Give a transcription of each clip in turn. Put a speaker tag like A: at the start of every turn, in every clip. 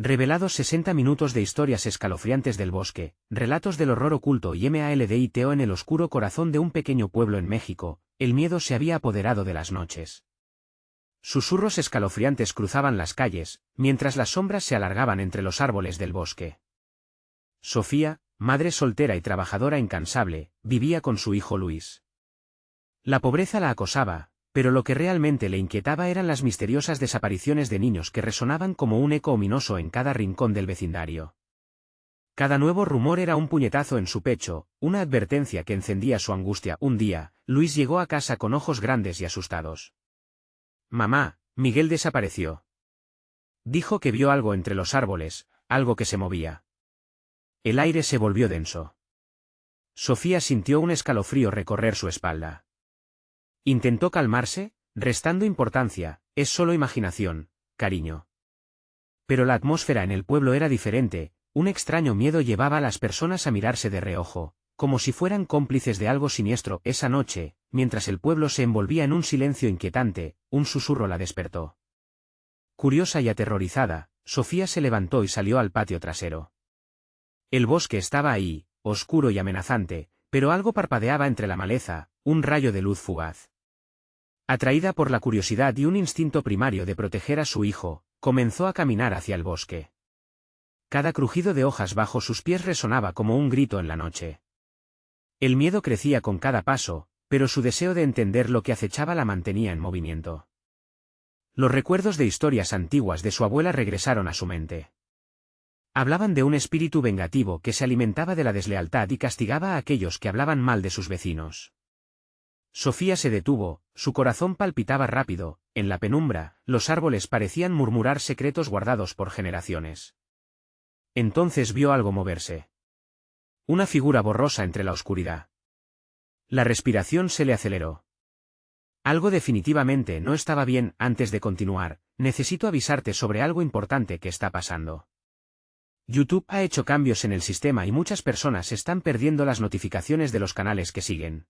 A: Revelados 60 minutos de historias escalofriantes del bosque, relatos del horror oculto y maldito en el oscuro corazón de un pequeño pueblo en México, el miedo se había apoderado de las noches. Susurros escalofriantes cruzaban las calles, mientras las sombras se alargaban entre los árboles del bosque. Sofía, madre soltera y trabajadora incansable, vivía con su hijo Luis. La pobreza la acosaba, pero lo que realmente le inquietaba eran las misteriosas desapariciones de niños que resonaban como un eco ominoso en cada rincón del vecindario. Cada nuevo rumor era un puñetazo en su pecho, una advertencia que encendía su angustia. Un día, Luis llegó a casa con ojos grandes y asustados. «Mamá, Miguel desapareció». Dijo que vio algo entre los árboles, algo que se movía. El aire se volvió denso. Sofía sintió un escalofrío recorrer su espalda. Intentó calmarse, restando importancia, es solo imaginación, cariño. Pero la atmósfera en el pueblo era diferente, un extraño miedo llevaba a las personas a mirarse de reojo, como si fueran cómplices de algo siniestro. Esa noche, mientras el pueblo se envolvía en un silencio inquietante, un susurro la despertó. Curiosa y aterrorizada, Sofía se levantó y salió al patio trasero. El bosque estaba ahí, oscuro y amenazante, pero algo parpadeaba entre la maleza, un rayo de luz fugaz. Atraída por la curiosidad y un instinto primario de proteger a su hijo, comenzó a caminar hacia el bosque. Cada crujido de hojas bajo sus pies resonaba como un grito en la noche. El miedo crecía con cada paso, pero su deseo de entender lo que acechaba la mantenía en movimiento. Los recuerdos de historias antiguas de su abuela regresaron a su mente. Hablaban de un espíritu vengativo que se alimentaba de la deslealtad y castigaba a aquellos que hablaban mal de sus vecinos. Sofía se detuvo, su corazón palpitaba rápido, en la penumbra, los árboles parecían murmurar secretos guardados por generaciones. Entonces vio algo moverse. Una figura borrosa entre la oscuridad. La respiración se le aceleró. Algo definitivamente no estaba bien. Antes de continuar, necesito avisarte sobre algo importante que está pasando. YouTube ha hecho cambios en el sistema y muchas personas están perdiendo las notificaciones de los canales que siguen.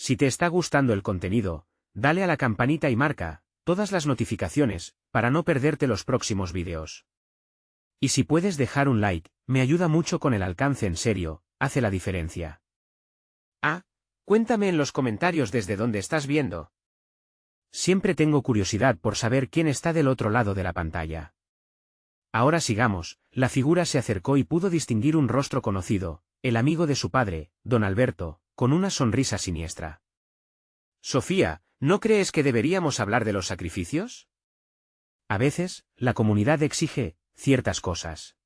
A: Si te está gustando el contenido, dale a la campanita y marca todas las notificaciones, para no perderte los próximos vídeos. Y si puedes dejar un like, me ayuda mucho con el alcance. En serio, hace la diferencia. Cuéntame en los comentarios desde dónde estás viendo. Siempre tengo curiosidad por saber quién está del otro lado de la pantalla. Ahora sigamos. La figura se acercó y pudo distinguir un rostro conocido, el amigo de su padre, don Alberto, con una sonrisa siniestra. Sofía, ¿no crees que deberíamos hablar de los sacrificios? A veces, la comunidad exige ciertas cosas.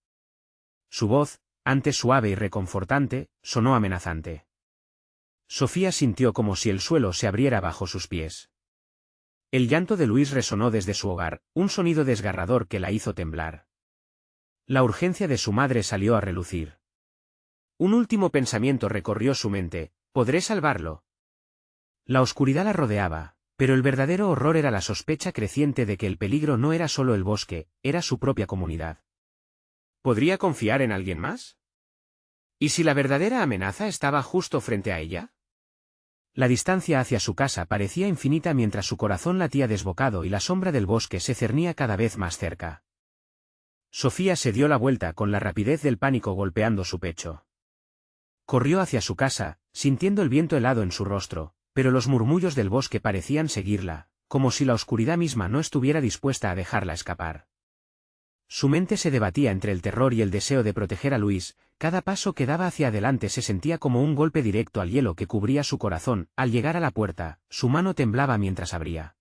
A: Su voz, antes suave y reconfortante, sonó amenazante. Sofía sintió como si el suelo se abriera bajo sus pies. El llanto de Luis resonó desde su hogar, un sonido desgarrador que la hizo temblar. La urgencia de su madre salió a relucir. Un último pensamiento recorrió su mente: ¿podré salvarlo? La oscuridad la rodeaba, pero el verdadero horror era la sospecha creciente de que el peligro no era solo el bosque, era su propia comunidad. ¿Podría confiar en alguien más? ¿Y si la verdadera amenaza estaba justo frente a ella? La distancia hacia su casa parecía infinita mientras su corazón latía desbocado y la sombra del bosque se cernía cada vez más cerca. Sofía se dio la vuelta con la rapidez del pánico golpeando su pecho. Corrió hacia su casa, sintiendo el viento helado en su rostro, pero los murmullos del bosque parecían seguirla, como si la oscuridad misma no estuviera dispuesta a dejarla escapar. Su mente se debatía entre el terror y el deseo de proteger a Luis. Cada paso que daba hacia adelante se sentía como un golpe directo al hielo que cubría su corazón. Al llegar a la puerta, su mano temblaba mientras abría.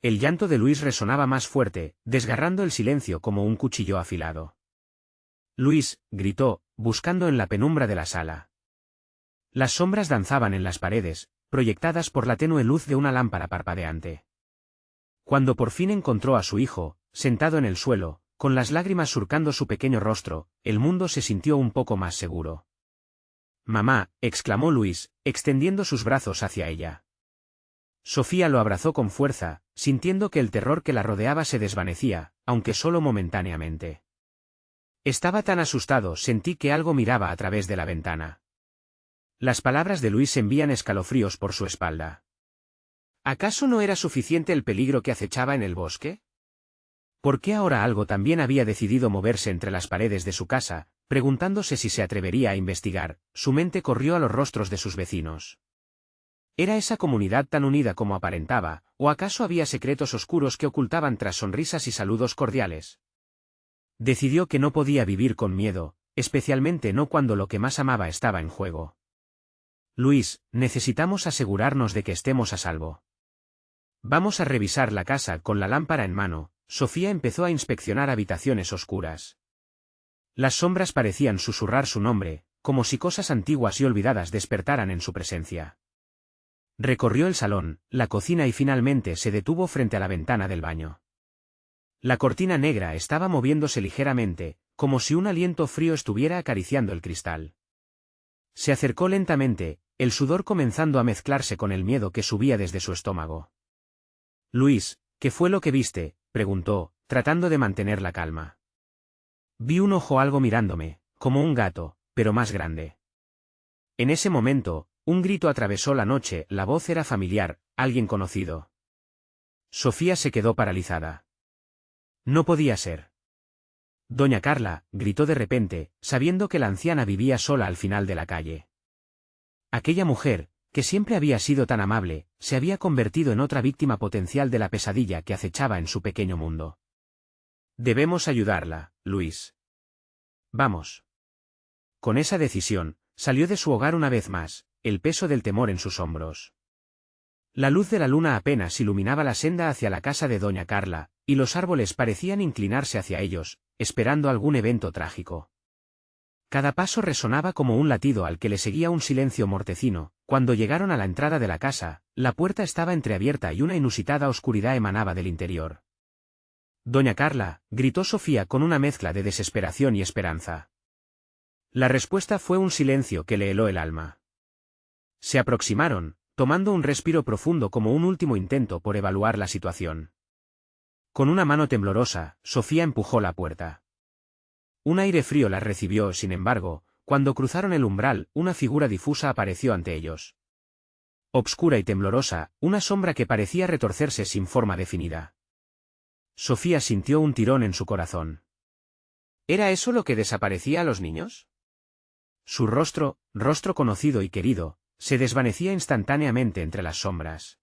A: El llanto de Luis resonaba más fuerte, desgarrando el silencio como un cuchillo afilado. «Luis», gritó, buscando en la penumbra de la sala. Las sombras danzaban en las paredes, proyectadas por la tenue luz de una lámpara parpadeante. Cuando por fin encontró a su hijo, sentado en el suelo, con las lágrimas surcando su pequeño rostro, el mundo se sintió un poco más seguro. «Mamá», exclamó Luis, extendiendo sus brazos hacia ella. Sofía lo abrazó con fuerza, sintiendo que el terror que la rodeaba se desvanecía, aunque solo momentáneamente. Estaba tan asustado, sentí que algo miraba a través de la ventana. Las palabras de Luis envían escalofríos por su espalda. ¿Acaso no era suficiente el peligro que acechaba en el bosque? ¿Por qué ahora algo también había decidido moverse entre las paredes de su casa? Preguntándose si se atrevería a investigar, su mente corrió a los rostros de sus vecinos. ¿Era esa comunidad tan unida como aparentaba, o acaso había secretos oscuros que ocultaban tras sonrisas y saludos cordiales? Decidió que no podía vivir con miedo, especialmente no cuando lo que más amaba estaba en juego. Luis, necesitamos asegurarnos de que estemos a salvo. Vamos a revisar la casa con la lámpara en mano. Sofía empezó a inspeccionar habitaciones oscuras. Las sombras parecían susurrar su nombre, como si cosas antiguas y olvidadas despertaran en su presencia. Recorrió el salón, la cocina y finalmente se detuvo frente a la ventana del baño. La cortina negra estaba moviéndose ligeramente, como si un aliento frío estuviera acariciando el cristal. Se acercó lentamente, el sudor comenzando a mezclarse con el miedo que subía desde su estómago. Luis, ¿qué fue lo que viste?, preguntó, tratando de mantener la calma. Vi un ojo algo mirándome, como un gato, pero más grande. En ese momento, un grito atravesó la noche, la voz era familiar, alguien conocido. Sofía se quedó paralizada. No podía ser. Doña Carla, gritó de repente, sabiendo que la anciana vivía sola al final de la calle. Aquella mujer, que siempre había sido tan amable, se había convertido en otra víctima potencial de la pesadilla que acechaba en su pequeño mundo. Debemos ayudarla, Luis. Vamos. Con esa decisión, salió de su hogar una vez más, el peso del temor en sus hombros. La luz de la luna apenas iluminaba la senda hacia la casa de doña Carla, y los árboles parecían inclinarse hacia ellos, esperando algún evento trágico. Cada paso resonaba como un latido al que le seguía un silencio mortecino. Cuando llegaron a la entrada de la casa, la puerta estaba entreabierta y una inusitada oscuridad emanaba del interior. Doña Carla, gritó Sofía con una mezcla de desesperación y esperanza. La respuesta fue un silencio que le heló el alma. Se aproximaron, tomando un respiro profundo como un último intento por evaluar la situación. Con una mano temblorosa, Sofía empujó la puerta. Un aire frío las recibió, sin embargo, cuando cruzaron el umbral, una figura difusa apareció ante ellos. Obscura y temblorosa, una sombra que parecía retorcerse sin forma definida. Sofía sintió un tirón en su corazón. ¿Era eso lo que desaparecía a los niños? Su rostro conocido y querido, se desvanecía instantáneamente entre las sombras.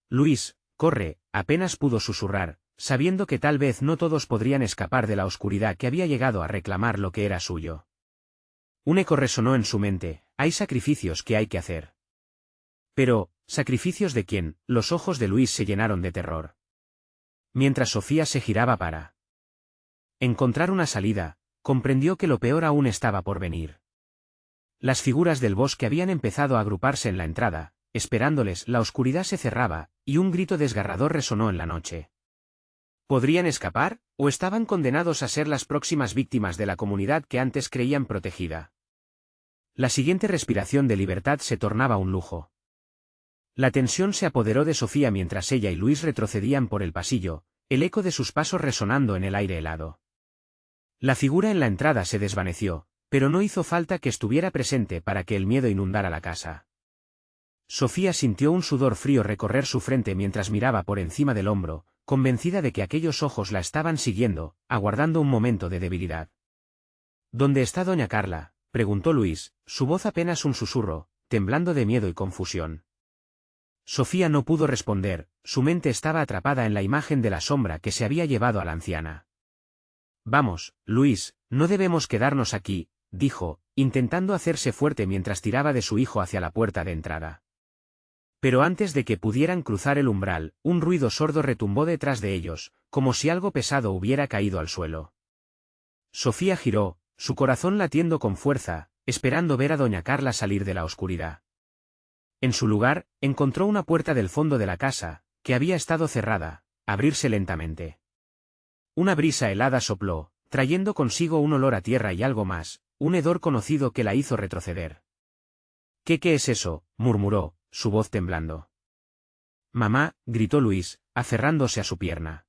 A: Luis, corre, apenas pudo susurrar, sabiendo que tal vez no todos podrían escapar de la oscuridad que había llegado a reclamar lo que era suyo. Un eco resonó en su mente, hay sacrificios que hay que hacer. Pero, ¿sacrificios de quién? Los ojos de Luis se llenaron de terror. Mientras Sofía se giraba para encontrar una salida, comprendió que lo peor aún estaba por venir. Las figuras del bosque habían empezado a agruparse en la entrada, esperándoles, la oscuridad se cerraba, y un grito desgarrador resonó en la noche. ¿Podrían escapar, o estaban condenados a ser las próximas víctimas de la comunidad que antes creían protegida? La siguiente respiración de libertad se tornaba un lujo. La tensión se apoderó de Sofía mientras ella y Luis retrocedían por el pasillo, el eco de sus pasos resonando en el aire helado. La figura en la entrada se desvaneció, pero no hizo falta que estuviera presente para que el miedo inundara la casa. Sofía sintió un sudor frío recorrer su frente mientras miraba por encima del hombro, convencida de que aquellos ojos la estaban siguiendo, aguardando un momento de debilidad. ¿Dónde está doña Carla?, preguntó Luis, su voz apenas un susurro, temblando de miedo y confusión. Sofía no pudo responder, su mente estaba atrapada en la imagen de la sombra que se había llevado a la anciana. Vamos, Luis, no debemos quedarnos aquí, dijo, intentando hacerse fuerte mientras tiraba de su hijo hacia la puerta de entrada. Pero antes de que pudieran cruzar el umbral, un ruido sordo retumbó detrás de ellos, como si algo pesado hubiera caído al suelo. Sofía giró, su corazón latiendo con fuerza, esperando ver a doña Carla salir de la oscuridad. En su lugar, encontró una puerta del fondo de la casa, que había estado cerrada, abrirse lentamente. Una brisa helada sopló, trayendo consigo un olor a tierra y algo más, un hedor conocido que la hizo retroceder. ¿Qué es eso?, murmuró, su voz temblando. Mamá, gritó Luis, aferrándose a su pierna.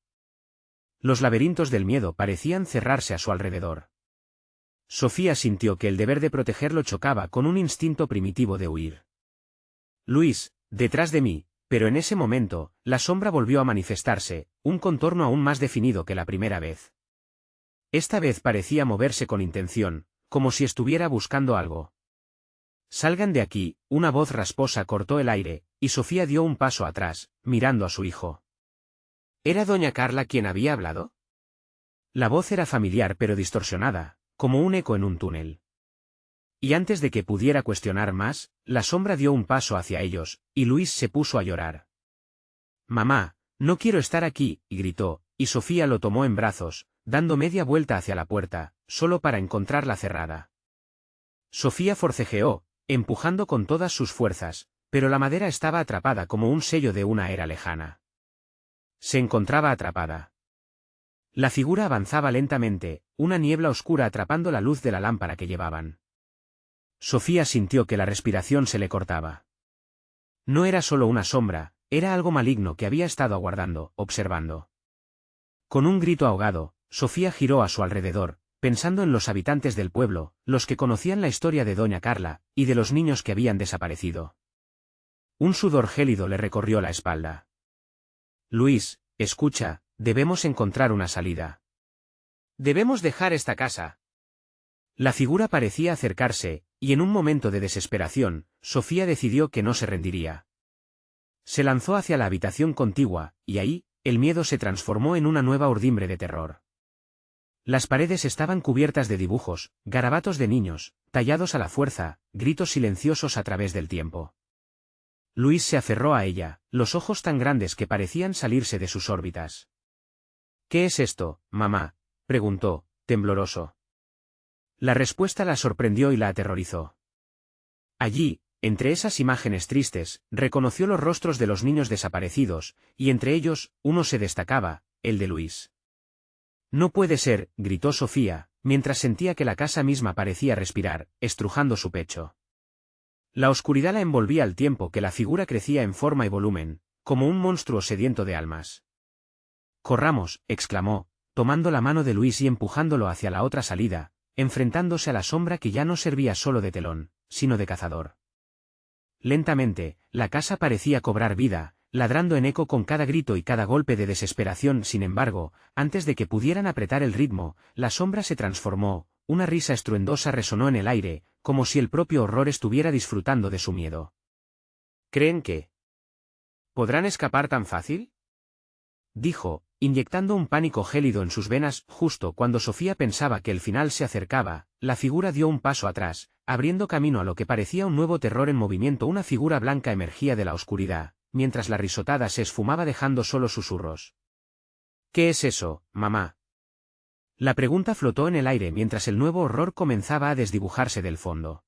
A: Los laberintos del miedo parecían cerrarse a su alrededor. Sofía sintió que el deber de protegerlo chocaba con un instinto primitivo de huir. Luis, detrás de mí, Pero en ese momento, la sombra volvió a manifestarse, un contorno aún más definido que la primera vez. Esta vez parecía moverse con intención, como si estuviera buscando algo. «Salgan de aquí», una voz rasposa cortó el aire, y Sofía dio un paso atrás, mirando a su hijo. ¿Era doña Carla quien había hablado? La voz era familiar pero distorsionada, como un eco en un túnel. Y antes de que pudiera cuestionar más, la sombra dio un paso hacia ellos, y Luis se puso a llorar. «Mamá, no quiero estar aquí», gritó, y Sofía lo tomó en brazos, dando media vuelta hacia la puerta, solo para encontrarla cerrada. Sofía forcejeó, empujando con todas sus fuerzas, pero la madera estaba atrapada como un sello de una era lejana. Se encontraba atrapada. La figura avanzaba lentamente, una niebla oscura atrapando la luz de la lámpara que llevaban. Sofía sintió que la respiración se le cortaba. No era solo una sombra, era algo maligno que había estado aguardando, observando. Con un grito ahogado, Sofía giró a su alrededor, pensando en los habitantes del pueblo, los que conocían la historia de doña Carla, y de los niños que habían desaparecido. Un sudor gélido le recorrió la espalda. «Luis, escucha, debemos encontrar una salida. Debemos dejar esta casa». La figura parecía acercarse, y en un momento de desesperación, Sofía decidió que no se rendiría. Se lanzó hacia la habitación contigua, y ahí, el miedo se transformó en una nueva urdimbre de terror. Las paredes estaban cubiertas de dibujos, garabatos de niños, tallados a la fuerza, gritos silenciosos a través del tiempo. Luis se aferró a ella, los ojos tan grandes que parecían salirse de sus órbitas. «¿Qué es esto, mamá?», preguntó, tembloroso. La respuesta la sorprendió y la aterrorizó. Allí, entre esas imágenes tristes, reconoció los rostros de los niños desaparecidos, y entre ellos, uno se destacaba, el de Luis. «No puede ser», gritó Sofía, mientras sentía que la casa misma parecía respirar, estrujando su pecho. La oscuridad la envolvía al tiempo que la figura crecía en forma y volumen, como un monstruo sediento de almas. «Corramos», exclamó, tomando la mano de Luis y empujándolo hacia la otra salida, enfrentándose a la sombra que ya no servía solo de telón, sino de cazador. Lentamente, la casa parecía cobrar vida, ladrando en eco con cada grito y cada golpe de desesperación. Sin embargo, antes de que pudieran apretar el ritmo, la sombra se transformó, una risa estruendosa resonó en el aire, como si el propio horror estuviera disfrutando de su miedo. «¿Creen que podrán escapar tan fácil?», dijo, inyectando un pánico gélido en sus venas. Justo cuando Sofía pensaba que el final se acercaba, la figura dio un paso atrás, abriendo camino a lo que parecía un nuevo terror en movimiento. Una figura blanca emergía de la oscuridad, mientras la risotada se esfumaba dejando solo susurros. «¿Qué es eso, mamá?». La pregunta flotó en el aire mientras el nuevo horror comenzaba a desdibujarse del fondo.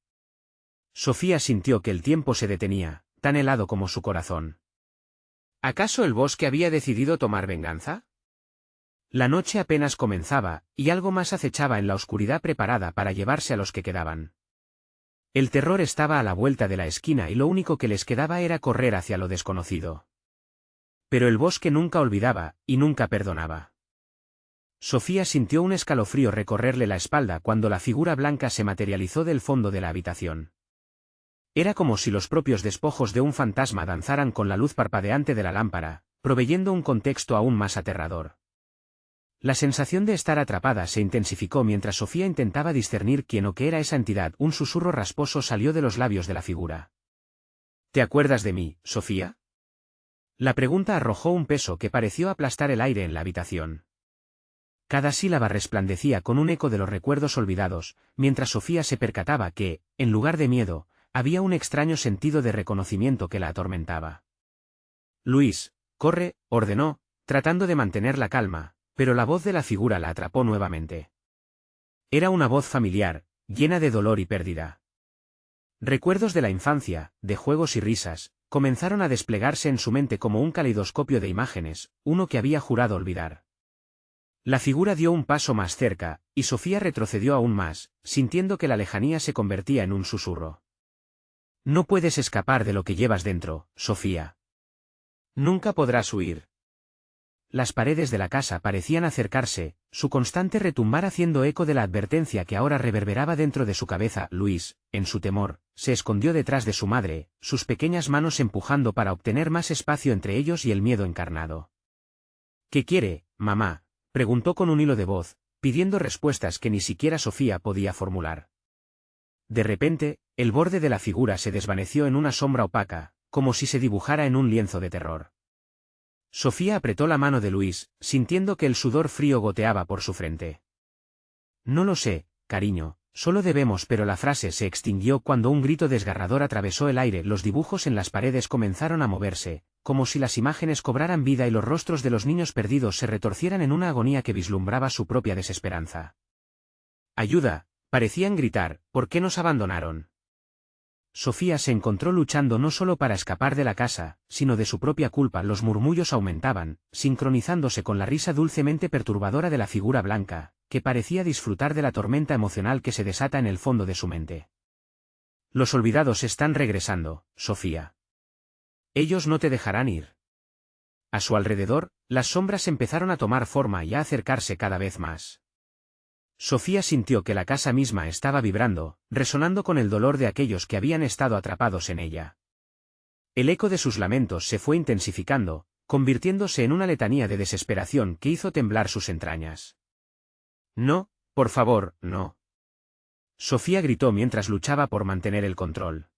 A: Sofía sintió que el tiempo se detenía, tan helado como su corazón. ¿Acaso el bosque había decidido tomar venganza? La noche apenas comenzaba, y algo más acechaba en la oscuridad preparada para llevarse a los que quedaban. El terror estaba a la vuelta de la esquina y lo único que les quedaba era correr hacia lo desconocido. Pero el bosque nunca olvidaba, y nunca perdonaba. Sofía sintió un escalofrío recorrerle la espalda cuando la figura blanca se materializó del fondo de la habitación. Era como si los propios despojos de un fantasma danzaran con la luz parpadeante de la lámpara, proveyendo un contexto aún más aterrador. La sensación de estar atrapada se intensificó mientras Sofía intentaba discernir quién o qué era esa entidad. Un susurro rasposo salió de los labios de la figura. «¿Te acuerdas de mí, Sofía?». La pregunta arrojó un peso que pareció aplastar el aire en la habitación. Cada sílaba resplandecía con un eco de los recuerdos olvidados, mientras Sofía se percataba que, en lugar de miedo, había un extraño sentido de reconocimiento que la atormentaba. «Luis, corre», ordenó, tratando de mantener la calma, pero la voz de la figura la atrapó nuevamente. Era una voz familiar, llena de dolor y pérdida. Recuerdos de la infancia, de juegos y risas, comenzaron a desplegarse en su mente como un caleidoscopio de imágenes, uno que había jurado olvidar. La figura dio un paso más cerca, y Sofía retrocedió aún más, sintiendo que la lejanía se convertía en un susurro. «No puedes escapar de lo que llevas dentro, Sofía. Nunca podrás huir». las paredes de la casa parecían acercarse, su constante retumbar haciendo eco de la advertencia que ahora reverberaba dentro de su cabeza. Luis, en su temor, se escondió detrás de su madre, sus pequeñas manos empujando para obtener más espacio entre ellos y el miedo encarnado. ¿Qué quiere, mamá?, preguntó con un hilo de voz, pidiendo respuestas que ni siquiera Sofía podía formular. De repente, el borde de la figura se desvaneció en una sombra opaca, como si se dibujara en un lienzo de terror. Sofía apretó la mano de Luis, sintiendo que el sudor frío goteaba por su frente. No lo sé, cariño, solo debemos, pero la frase se extinguió cuando un grito desgarrador atravesó el aire. Los dibujos en las paredes comenzaron a moverse, como si las imágenes cobraran vida y los rostros de los niños perdidos se retorcieran en una agonía que vislumbraba su propia desesperanza. ¡Ayuda!, parecían gritar, ¿por qué nos abandonaron? Sofía se encontró luchando no solo para escapar de la casa, sino de su propia culpa. Los murmullos aumentaban, sincronizándose con la risa dulcemente perturbadora de la figura blanca, que parecía disfrutar de la tormenta emocional que se desata en el fondo de su mente. Los olvidados están regresando, Sofía. Ellos no te dejarán ir. A su alrededor, las sombras empezaron a tomar forma y a acercarse cada vez más. Sofía sintió que la casa misma estaba vibrando, resonando con el dolor de aquellos que habían estado atrapados en ella. El eco de sus lamentos se fue intensificando, convirtiéndose en una letanía de desesperación que hizo temblar sus entrañas. No, por favor, no. Sofía gritó mientras luchaba por mantener el control.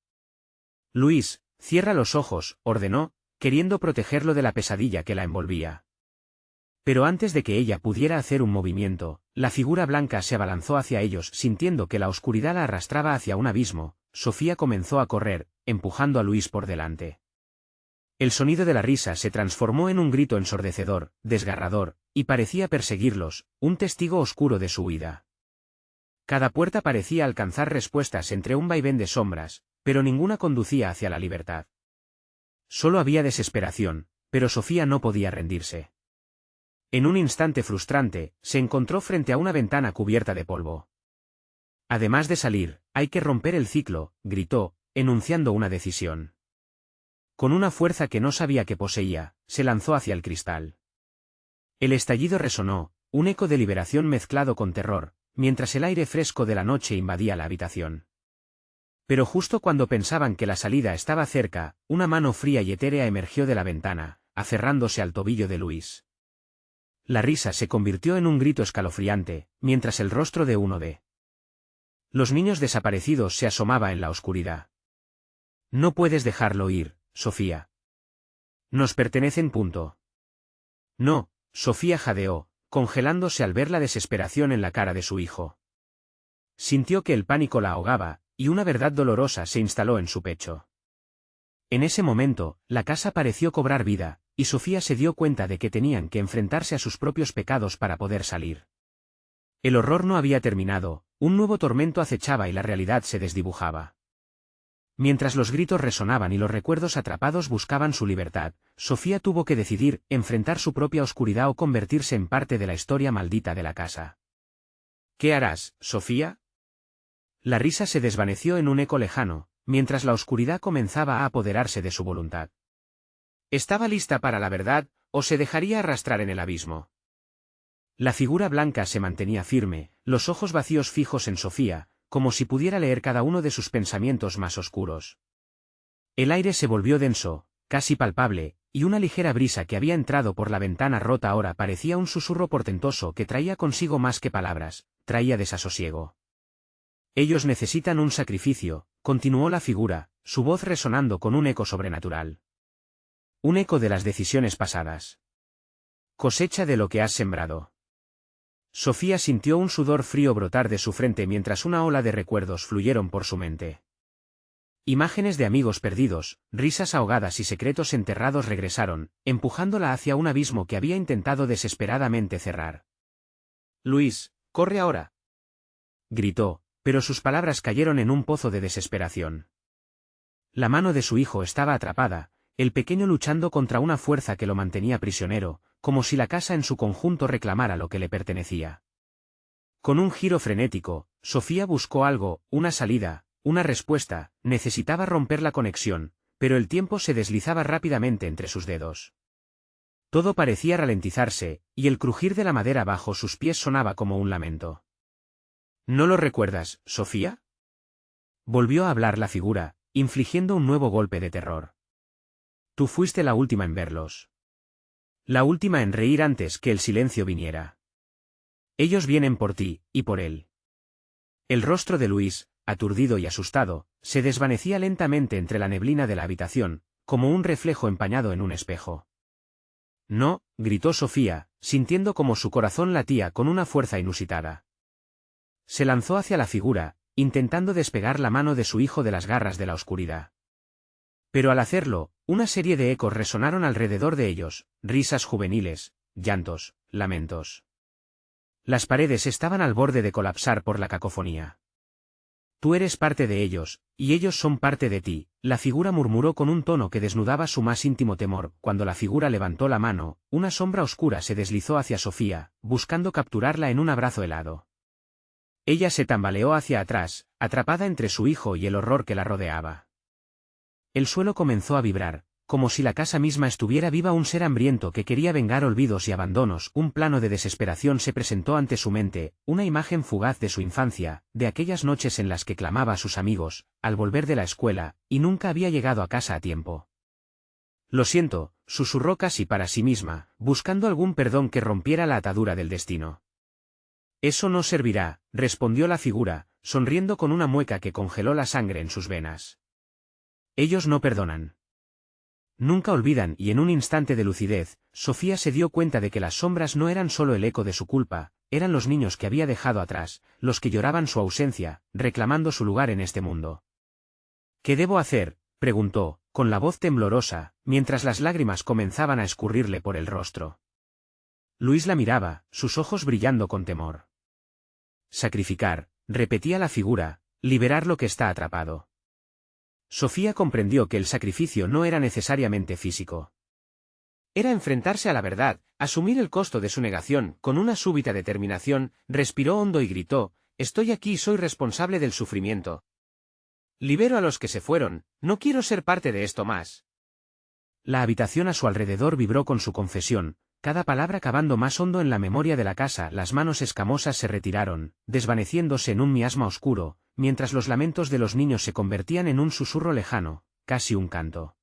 A: Luis, cierra los ojos, ordenó, queriendo protegerlo de la pesadilla que la envolvía. Pero antes de que ella pudiera hacer un movimiento, la figura blanca se abalanzó hacia ellos, sintiendo que la oscuridad la arrastraba hacia un abismo. Sofía comenzó a correr, empujando a Luis por delante. El sonido de la risa se transformó en un grito ensordecedor, desgarrador, y parecía perseguirlos, un testigo oscuro de su huida. Cada puerta parecía alcanzar respuestas entre un vaivén de sombras, pero ninguna conducía hacia la libertad. Solo había desesperación, pero Sofía no podía rendirse. En un instante frustrante, se encontró frente a una ventana cubierta de polvo. Además de salir, hay que romper el ciclo, gritó, enunciando una decisión. Con una fuerza que no sabía que poseía, se lanzó hacia el cristal. El estallido resonó, un eco de liberación mezclado con terror, mientras el aire fresco de la noche invadía la habitación. Pero justo cuando pensaban que la salida estaba cerca, una mano fría y etérea emergió de la ventana, aferrándose al tobillo de Luis. La risa se convirtió en un grito escalofriante, mientras el rostro de uno de los niños desaparecidos se asomaba en la oscuridad. No puedes dejarlo ir, Sofía. Nos pertenecen. No, Sofía jadeó, congelándose al ver la desesperación en la cara de su hijo. Sintió que el pánico la ahogaba, y una verdad dolorosa se instaló en su pecho. En ese momento, la casa pareció cobrar vida, y Sofía se dio cuenta de que tenían que enfrentarse a sus propios pecados para poder salir. El horror no había terminado, un nuevo tormento acechaba y la realidad se desdibujaba. Mientras los gritos resonaban y los recuerdos atrapados buscaban su libertad, Sofía tuvo que decidir, enfrentar su propia oscuridad o convertirse en parte de la historia maldita de la casa. ¿Qué harás, Sofía? La risa se desvaneció en un eco lejano, mientras la oscuridad comenzaba a apoderarse de su voluntad. ¿Estaba lista para la verdad, o se dejaría arrastrar en el abismo? La figura blanca se mantenía firme, los ojos vacíos fijos en Sofía, como si pudiera leer cada uno de sus pensamientos más oscuros. El aire se volvió denso, casi palpable, y una ligera brisa que había entrado por la ventana rota ahora parecía un susurro portentoso que traía consigo más que palabras, traía desasosiego. Ellos necesitan un sacrificio, continuó la figura, su voz resonando con un eco sobrenatural. Un eco de las decisiones pasadas. Cosecha de lo que has sembrado. Sofía sintió un sudor frío brotar de su frente mientras una ola de recuerdos fluyeron por su mente. Imágenes de amigos perdidos, risas ahogadas y secretos enterrados regresaron, empujándola hacia un abismo que había intentado desesperadamente cerrar. Luis, corre ahora. Gritó, pero sus palabras cayeron en un pozo de desesperación. La mano de su hijo estaba atrapada, el pequeño luchando contra una fuerza que lo mantenía prisionero, como si la casa en su conjunto reclamara lo que le pertenecía. Con un giro frenético, Sofía buscó algo, una salida, una respuesta, necesitaba romper la conexión, pero el tiempo se deslizaba rápidamente entre sus dedos. Todo parecía ralentizarse, y el crujir de la madera bajo sus pies sonaba como un lamento. ¿No lo recuerdas, Sofía? Volvió a hablar la figura, infligiendo un nuevo golpe de terror. Tú fuiste la última en verlos. La última en reír antes que el silencio viniera. Ellos vienen por ti, y por él. El rostro de Luis, aturdido y asustado, se desvanecía lentamente entre la neblina de la habitación, como un reflejo empañado en un espejo. No, gritó Sofía, sintiendo como su corazón latía con una fuerza inusitada. Se lanzó hacia la figura, intentando despegar la mano de su hijo de las garras de la oscuridad. Pero al hacerlo, una serie de ecos resonaron alrededor de ellos, risas juveniles, llantos, lamentos. Las paredes estaban al borde de colapsar por la cacofonía. Tú eres parte de ellos, y ellos son parte de ti, la figura murmuró con un tono que desnudaba su más íntimo temor. Cuando la figura levantó la mano, una sombra oscura se deslizó hacia Sofía, buscando capturarla en un abrazo helado. Ella se tambaleó hacia atrás, atrapada entre su hijo y el horror que la rodeaba. El suelo comenzó a vibrar, como si la casa misma estuviera viva. Un ser hambriento que quería vengar olvidos y abandonos. Un plano de desesperación se presentó ante su mente, una imagen fugaz de su infancia, de aquellas noches en las que clamaba a sus amigos, al volver de la escuela, y nunca había llegado a casa a tiempo. Lo siento, susurró casi para sí misma, buscando algún perdón que rompiera la atadura del destino. Eso no servirá, respondió la figura, sonriendo con una mueca que congeló la sangre en sus venas. Ellos no perdonan. Nunca olvidan, y en un instante de lucidez, Sofía se dio cuenta de que las sombras no eran solo el eco de su culpa, eran los niños que había dejado atrás, los que lloraban su ausencia, reclamando su lugar en este mundo. ¿Qué debo hacer?, preguntó, con la voz temblorosa, mientras las lágrimas comenzaban a escurrirle por el rostro. Luis la miraba, sus ojos brillando con temor. Sacrificar, repetía la figura, liberar lo que está atrapado. Sofía comprendió que el sacrificio no era necesariamente físico. Era enfrentarse a la verdad, asumir el costo de su negación. Con una súbita determinación, respiró hondo y gritó: «Estoy aquí y soy responsable del sufrimiento. Libero a los que se fueron, no quiero ser parte de esto más». La habitación a su alrededor vibró con su confesión, cada palabra cavando más hondo en la memoria de la casa. Las manos escamosas se retiraron, desvaneciéndose en un miasma oscuro, mientras los lamentos de los niños se convertían en un susurro lejano, casi un canto.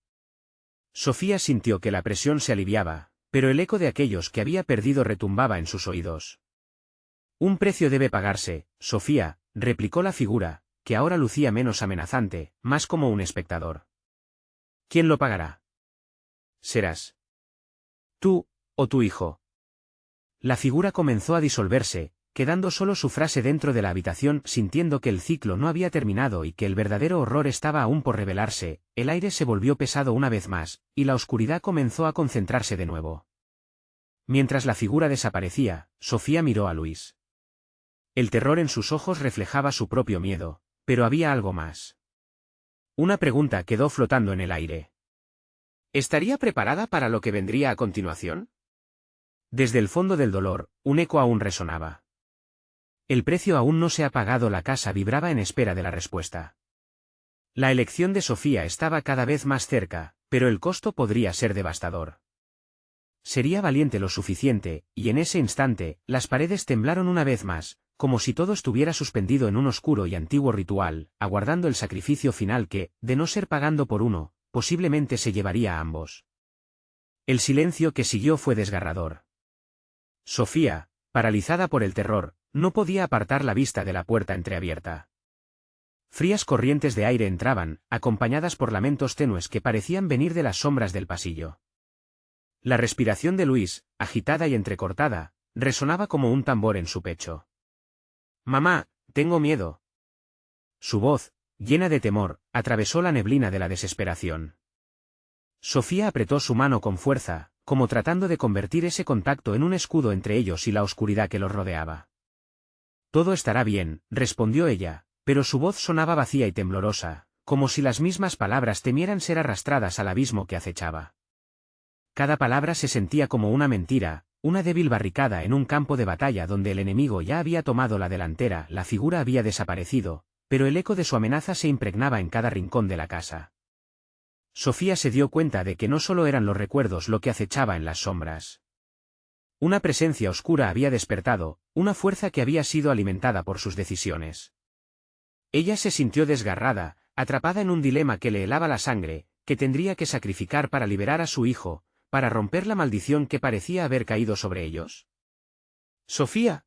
A: Sofía sintió que la presión se aliviaba, pero el eco de aquellos que había perdido retumbaba en sus oídos. Un precio debe pagarse, Sofía, replicó la figura, que ahora lucía menos amenazante, más como un espectador. ¿Quién lo pagará? Serás tú, o tu hijo. La figura comenzó a disolverse, quedando solo su frase dentro de la habitación. Sintiendo que el ciclo no había terminado y que el verdadero horror estaba aún por revelarse, el aire se volvió pesado una vez más, y la oscuridad comenzó a concentrarse de nuevo. Mientras la figura desaparecía, Sofía miró a Luis. El terror en sus ojos reflejaba su propio miedo, pero había algo más. Una pregunta quedó flotando en el aire. ¿Estaría preparada para lo que vendría a continuación? Desde el fondo del dolor, un eco aún resonaba. El precio aún no se ha pagado. La casa vibraba en espera de la respuesta. La elección de Sofía estaba cada vez más cerca, pero el costo podría ser devastador. Sería valiente lo suficiente, y en ese instante, las paredes temblaron una vez más, como si todo estuviera suspendido en un oscuro y antiguo ritual, aguardando el sacrificio final que, de no ser pagando por uno, posiblemente se llevaría a ambos. El silencio que siguió fue desgarrador. Sofía, paralizada por el terror, no podía apartar la vista de la puerta entreabierta. Frías corrientes de aire entraban, acompañadas por lamentos tenues que parecían venir de las sombras del pasillo. La respiración de Luis, agitada y entrecortada, resonaba como un tambor en su pecho. «Mamá, tengo miedo». Su voz, llena de temor, atravesó la neblina de la desesperación. Sofía apretó su mano con fuerza, como tratando de convertir ese contacto en un escudo entre ellos y la oscuridad que los rodeaba. «Todo estará bien», respondió ella, pero su voz sonaba vacía y temblorosa, como si las mismas palabras temieran ser arrastradas al abismo que acechaba. Cada palabra se sentía como una mentira, una débil barricada en un campo de batalla donde el enemigo ya había tomado la delantera. La figura había desaparecido, pero el eco de su amenaza se impregnaba en cada rincón de la casa. Sofía se dio cuenta de que no solo eran los recuerdos lo que acechaba en las sombras. Una presencia oscura había despertado, una fuerza que había sido alimentada por sus decisiones. Ella se sintió desgarrada, atrapada en un dilema que le helaba la sangre, que tendría que sacrificar para liberar a su hijo, para romper la maldición que parecía haber caído sobre ellos. ¡Sofía!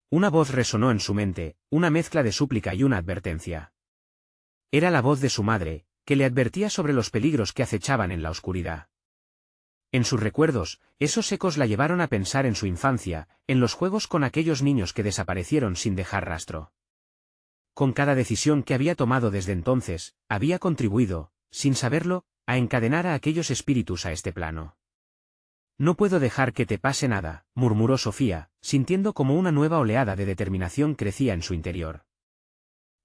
A: Una voz resonó en su mente, una mezcla de súplica y una advertencia. Era la voz de su madre, que le advertía sobre los peligros que acechaban en la oscuridad. En sus recuerdos, esos ecos la llevaron a pensar en su infancia, en los juegos con aquellos niños que desaparecieron sin dejar rastro. Con cada decisión que había tomado desde entonces, había contribuido, sin saberlo, a encadenar a aquellos espíritus a este plano. No puedo dejar que te pase nada, murmuró Sofía, sintiendo como una nueva oleada de determinación crecía en su interior.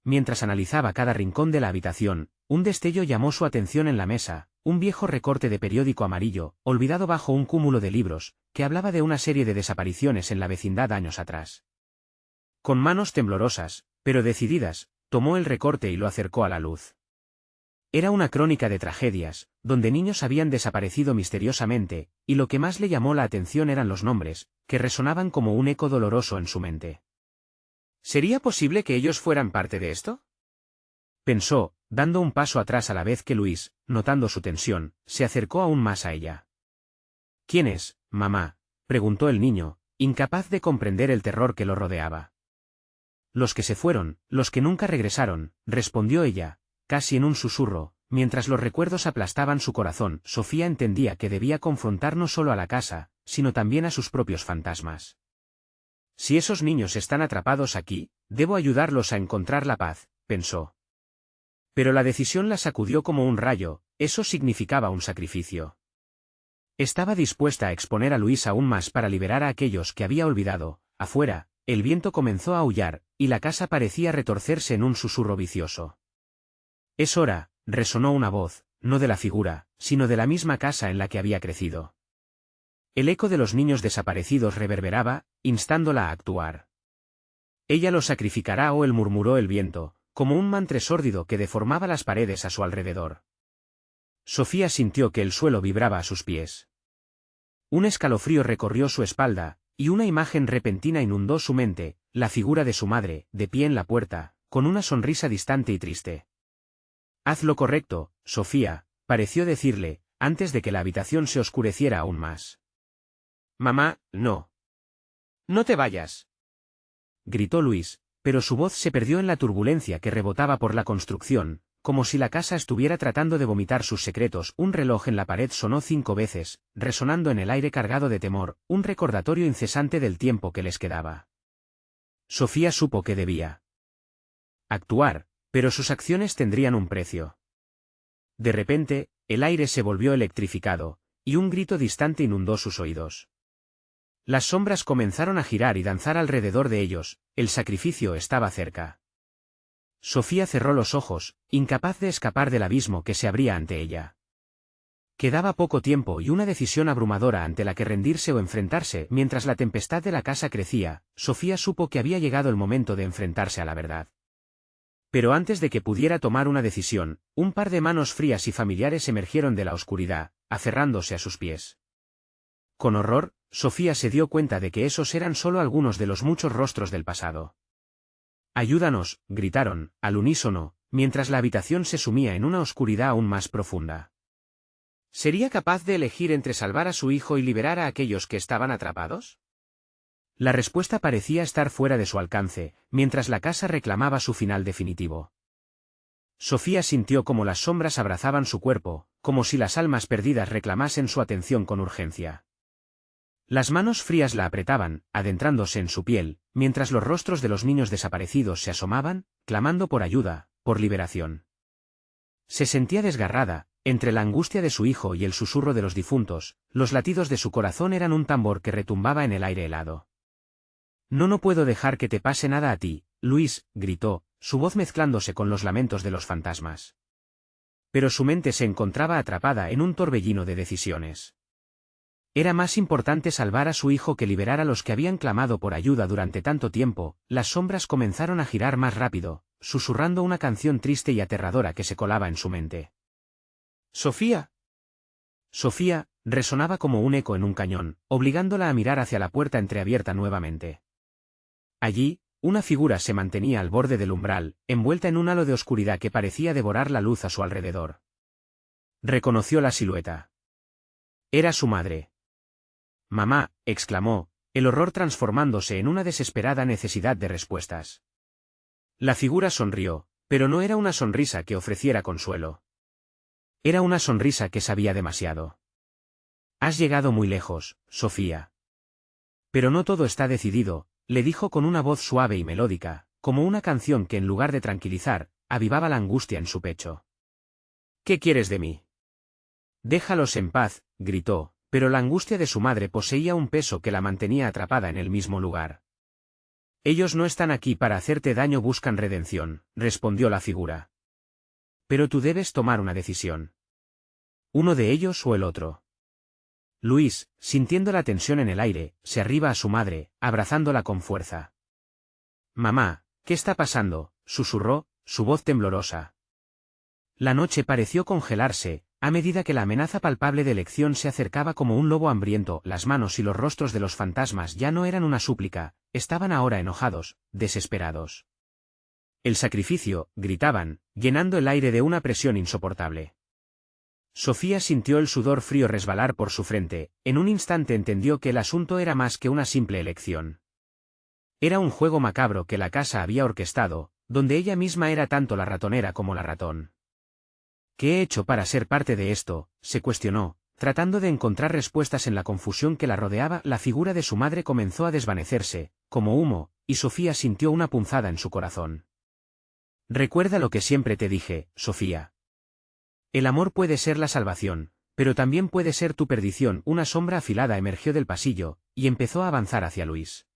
A: Mientras analizaba cada rincón de la habitación, un destello llamó su atención en la mesa, un viejo recorte de periódico amarillo, olvidado bajo un cúmulo de libros, que hablaba de una serie de desapariciones en la vecindad años atrás. Con manos temblorosas, pero decididas, tomó el recorte y lo acercó a la luz. Era una crónica de tragedias, donde niños habían desaparecido misteriosamente, y lo que más le llamó la atención eran los nombres, que resonaban como un eco doloroso en su mente. ¿Sería posible que ellos fueran parte de esto?, pensó, dando un paso atrás a la vez que Luis, notando su tensión, se acercó aún más a ella. ¿Quién es, mamá?, preguntó el niño, incapaz de comprender el terror que lo rodeaba. Los que se fueron, los que nunca regresaron, respondió ella, casi en un susurro, mientras los recuerdos aplastaban su corazón. Sofía entendía que debía confrontar no solo a la casa, sino también a sus propios fantasmas. Si esos niños están atrapados aquí, debo ayudarlos a encontrar la paz, pensó. Pero la decisión la sacudió como un rayo, eso significaba un sacrificio. Estaba dispuesta a exponer a Luis aún más para liberar a aquellos que había olvidado. Afuera, el viento comenzó a aullar, y la casa parecía retorcerse en un susurro vicioso. «Es hora», resonó una voz, no de la figura, sino de la misma casa en la que había crecido. El eco de los niños desaparecidos reverberaba, instándola a actuar. «Ella lo sacrificará o él», murmuró el viento, como un mantre sórdido que deformaba las paredes a su alrededor. Sofía sintió que el suelo vibraba a sus pies. Un escalofrío recorrió su espalda, y una imagen repentina inundó su mente, la figura de su madre, de pie en la puerta, con una sonrisa distante y triste. «Haz lo correcto, Sofía», pareció decirle, antes de que la habitación se oscureciera aún más. «Mamá, no. No te vayas», gritó Luis, pero su voz se perdió en la turbulencia que rebotaba por la construcción, como si la casa estuviera tratando de vomitar sus secretos. Un reloj en la pared sonó 5 veces, resonando en el aire cargado de temor, un recordatorio incesante del tiempo que les quedaba. Sofía supo que debía actuar, pero sus acciones tendrían un precio. De repente, el aire se volvió electrificado, y un grito distante inundó sus oídos. Las sombras comenzaron a girar y danzar alrededor de ellos, el sacrificio estaba cerca. Sofía cerró los ojos, incapaz de escapar del abismo que se abría ante ella. Quedaba poco tiempo y una decisión abrumadora ante la que rendirse o enfrentarse. Mientras la tempestad de la casa crecía, Sofía supo que había llegado el momento de enfrentarse a la verdad. Pero antes de que pudiera tomar una decisión, un par de manos frías y familiares emergieron de la oscuridad, aferrándose a sus pies. Con horror, Sofía se dio cuenta de que esos eran solo algunos de los muchos rostros del pasado. «Ayúdanos», gritaron, al unísono, mientras la habitación se sumía en una oscuridad aún más profunda. ¿Sería capaz de elegir entre salvar a su hijo y liberar a aquellos que estaban atrapados? La respuesta parecía estar fuera de su alcance, mientras la casa reclamaba su final definitivo. Sofía sintió como las sombras abrazaban su cuerpo, como si las almas perdidas reclamasen su atención con urgencia. Las manos frías la apretaban, adentrándose en su piel, mientras los rostros de los niños desaparecidos se asomaban, clamando por ayuda, por liberación. Se sentía desgarrada, entre la angustia de su hijo y el susurro de los difuntos. Los latidos de su corazón eran un tambor que retumbaba en el aire helado. No puedo dejar que te pase nada a ti, Luis», gritó, su voz mezclándose con los lamentos de los fantasmas. Pero su mente se encontraba atrapada en un torbellino de decisiones. Era más importante salvar a su hijo que liberar a los que habían clamado por ayuda durante tanto tiempo. Las sombras comenzaron a girar más rápido, susurrando una canción triste y aterradora que se colaba en su mente. Sofía. Sofía, resonaba como un eco en un cañón, obligándola a mirar hacia la puerta entreabierta nuevamente. Allí, una figura se mantenía al borde del umbral, envuelta en un halo de oscuridad que parecía devorar la luz a su alrededor. Reconoció la silueta. Era su madre. «Mamá», exclamó, el horror transformándose en una desesperada necesidad de respuestas. La figura sonrió, pero no era una sonrisa que ofreciera consuelo. Era una sonrisa que sabía demasiado. «Has llegado muy lejos, Sofía. Pero no todo está decidido», le dijo con una voz suave y melódica, como una canción que en lugar de tranquilizar, avivaba la angustia en su pecho. «¿Qué quieres de mí?» «Déjalos en paz», gritó, pero la angustia de su madre poseía un peso que la mantenía atrapada en el mismo lugar. «Ellos no están aquí para hacerte daño, buscan redención», respondió la figura. «Pero tú debes tomar una decisión. Uno de ellos o el otro». Luis, sintiendo la tensión en el aire, se arriba a su madre, abrazándola con fuerza. «Mamá, ¿qué está pasando?», susurró, su voz temblorosa. La noche pareció congelarse, a medida que la amenaza palpable de elección se acercaba como un lobo hambriento. Las manos y los rostros de los fantasmas ya no eran una súplica, estaban ahora enojados, desesperados. «El sacrificio», gritaban, llenando el aire de una presión insoportable. Sofía sintió el sudor frío resbalar por su frente, en un instante entendió que el asunto era más que una simple elección. Era un juego macabro que la casa había orquestado, donde ella misma era tanto la ratonera como la ratón. «¿Qué he hecho para ser parte de esto?», se cuestionó, tratando de encontrar respuestas en la confusión que la rodeaba. La figura de su madre comenzó a desvanecerse, como humo, y Sofía sintió una punzada en su corazón. «Recuerda lo que siempre te dije, Sofía. El amor puede ser la salvación, pero también puede ser tu perdición». Una sombra afilada emergió del pasillo, y empezó a avanzar hacia Luis.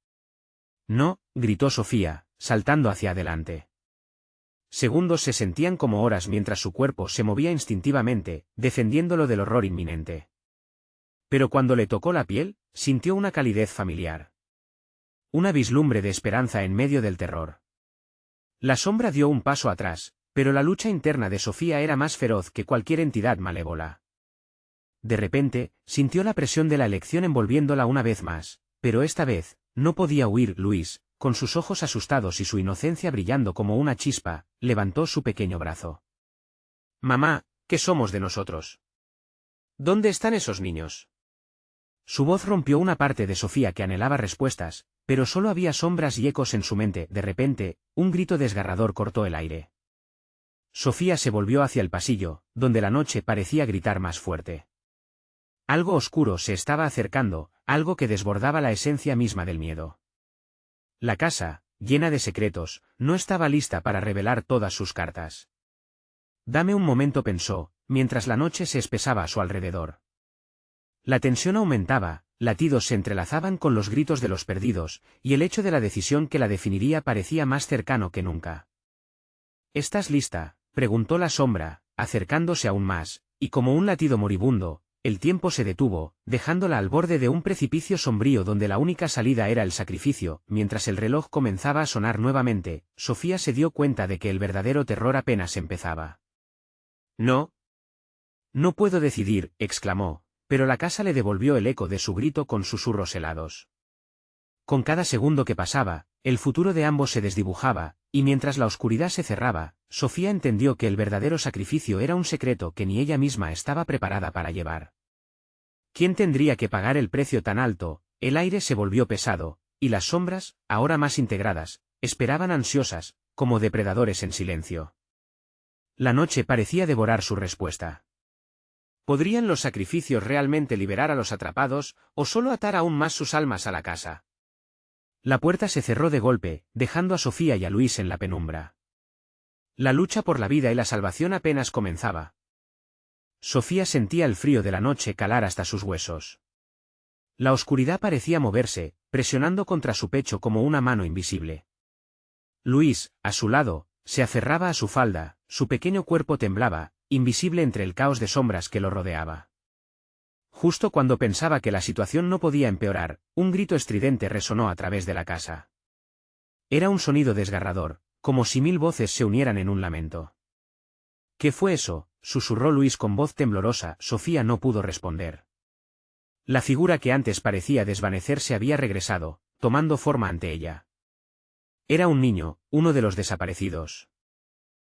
A: «No», gritó Sofía, saltando hacia adelante. Segundos se sentían como horas mientras su cuerpo se movía instintivamente, defendiéndolo del horror inminente. Pero cuando le tocó la piel, sintió una calidez familiar. Una vislumbre de esperanza en medio del terror. La sombra dio un paso atrás, pero la lucha interna de Sofía era más feroz que cualquier entidad malévola. De repente, sintió la presión de la elección envolviéndola una vez más, pero esta vez, no podía huir. Luis, con sus ojos asustados y su inocencia brillando como una chispa, levantó su pequeño brazo. «Mamá, ¿qué somos de nosotros? ¿Dónde están esos niños?». Su voz rompió una parte de Sofía que anhelaba respuestas, pero solo había sombras y ecos en su mente. De repente, un grito desgarrador cortó el aire. Sofía se volvió hacia el pasillo, donde la noche parecía gritar más fuerte. Algo oscuro se estaba acercando, algo que desbordaba la esencia misma del miedo. La casa, llena de secretos, no estaba lista para revelar todas sus cartas. «Dame un momento», pensó, mientras la noche se espesaba a su alrededor. La tensión aumentaba, latidos se entrelazaban con los gritos de los perdidos, y el hecho de la decisión que la definiría parecía más cercano que nunca. «¿Estás lista?», preguntó la sombra, acercándose aún más, y como un latido moribundo, el tiempo se detuvo, dejándola al borde de un precipicio sombrío donde la única salida era el sacrificio. Mientras el reloj comenzaba a sonar nuevamente, Sofía se dio cuenta de que el verdadero terror apenas empezaba. «No. No puedo decidir», exclamó, pero la casa le devolvió el eco de su grito con susurros helados. Con cada segundo que pasaba, el futuro de ambos se desdibujaba, y mientras la oscuridad se cerraba, Sofía entendió que el verdadero sacrificio era un secreto que ni ella misma estaba preparada para llevar. ¿Quién tendría que pagar el precio tan alto? El aire se volvió pesado, y las sombras, ahora más integradas, esperaban ansiosas, como depredadores en silencio. La noche parecía devorar su respuesta. ¿Podrían los sacrificios realmente liberar a los atrapados, o solo atar aún más sus almas a la casa? La puerta se cerró de golpe, dejando a Sofía y a Luis en la penumbra. La lucha por la vida y la salvación apenas comenzaba. Sofía sentía el frío de la noche calar hasta sus huesos. La oscuridad parecía moverse, presionando contra su pecho como una mano invisible. Luis, a su lado, se aferraba a su falda, su pequeño cuerpo temblaba, invisible entre el caos de sombras que lo rodeaba. Justo cuando pensaba que la situación no podía empeorar, un grito estridente resonó a través de la casa. Era un sonido desgarrador, como si 1000 voces se unieran en un lamento. ¿Qué fue eso?, susurró Luis con voz temblorosa. Sofía no pudo responder. La figura que antes parecía desvanecerse había regresado, tomando forma ante ella. Era un niño, uno de los desaparecidos.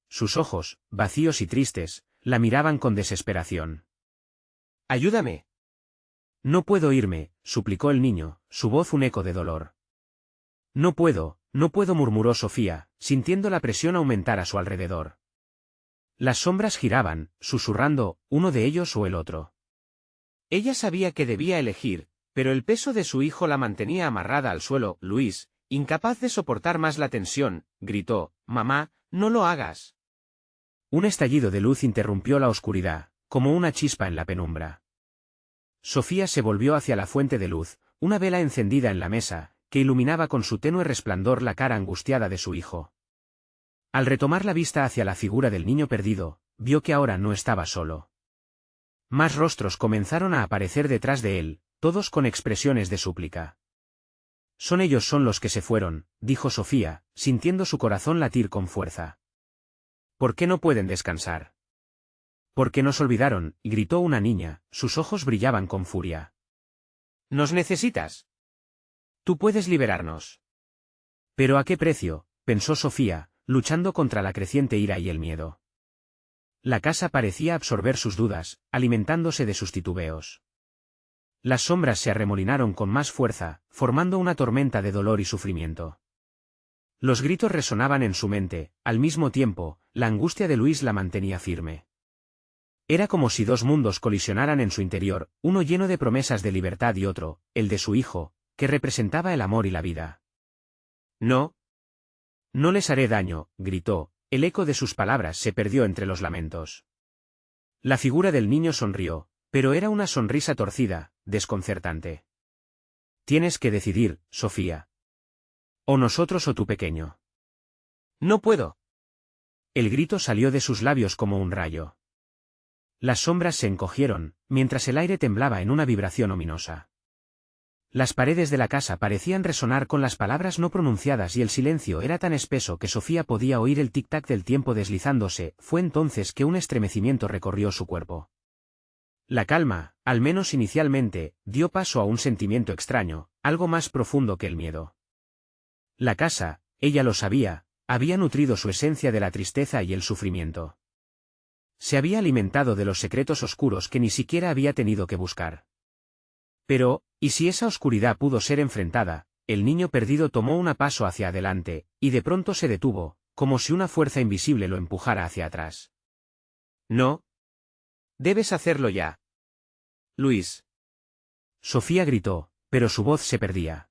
A: Sus ojos, vacíos y tristes, la miraban con desesperación. «¡Ayúdame!». «No puedo irme», suplicó el niño, su voz un eco de dolor. «No puedo», murmuró Sofía, sintiendo la presión aumentar a su alrededor. Las sombras giraban, susurrando, uno de ellos o el otro. Ella sabía que debía elegir, pero el peso de su hijo la mantenía amarrada al suelo. Luis, incapaz de soportar más la tensión, gritó: «Mamá, no lo hagas». Un estallido de luz interrumpió la oscuridad, como una chispa en la penumbra. Sofía se volvió hacia la fuente de luz, una vela encendida en la mesa, que iluminaba con su tenue resplandor la cara angustiada de su hijo. Al retomar la vista hacia la figura del niño perdido, vio que ahora no estaba solo. Más rostros comenzaron a aparecer detrás de él, todos con expresiones de súplica. Son los que se fueron», dijo Sofía, sintiendo su corazón latir con fuerza. «¿Por qué no pueden descansar?». «Porque nos olvidaron», gritó una niña, sus ojos brillaban con furia. «¿Nos necesitas? Tú puedes liberarnos». «¿Pero a qué precio?», pensó Sofía, luchando contra la creciente ira y el miedo. La casa parecía absorber sus dudas, alimentándose de sus titubeos. Las sombras se arremolinaron con más fuerza, formando una tormenta de dolor y sufrimiento. Los gritos resonaban en su mente, al mismo tiempo, la angustia de Luis la mantenía firme. Era como si dos mundos colisionaran en su interior, uno lleno de promesas de libertad y otro, el de su hijo, que representaba el amor y la vida. «No. No les haré daño», gritó. El eco de sus palabras se perdió entre los lamentos. La figura del niño sonrió, pero era una sonrisa torcida, desconcertante. «Tienes que decidir, Sofía. O nosotros o tu pequeño». «No puedo». El grito salió de sus labios como un rayo. Las sombras se encogieron, mientras el aire temblaba en una vibración ominosa. Las paredes de la casa parecían resonar con las palabras no pronunciadas y el silencio era tan espeso que Sofía podía oír el tic-tac del tiempo deslizándose. Fue entonces que un estremecimiento recorrió su cuerpo. La calma, al menos inicialmente, dio paso a un sentimiento extraño, algo más profundo que el miedo. La casa, ella lo sabía, había nutrido su esencia de la tristeza y el sufrimiento. Se había alimentado de los secretos oscuros que ni siquiera había tenido que buscar. Pero, ¿y si esa oscuridad pudo ser enfrentada? El niño perdido tomó un paso hacia adelante, y de pronto se detuvo, como si una fuerza invisible lo empujara hacia atrás. «No. Debes hacerlo ya. Luis». Sofía gritó, pero su voz se perdía.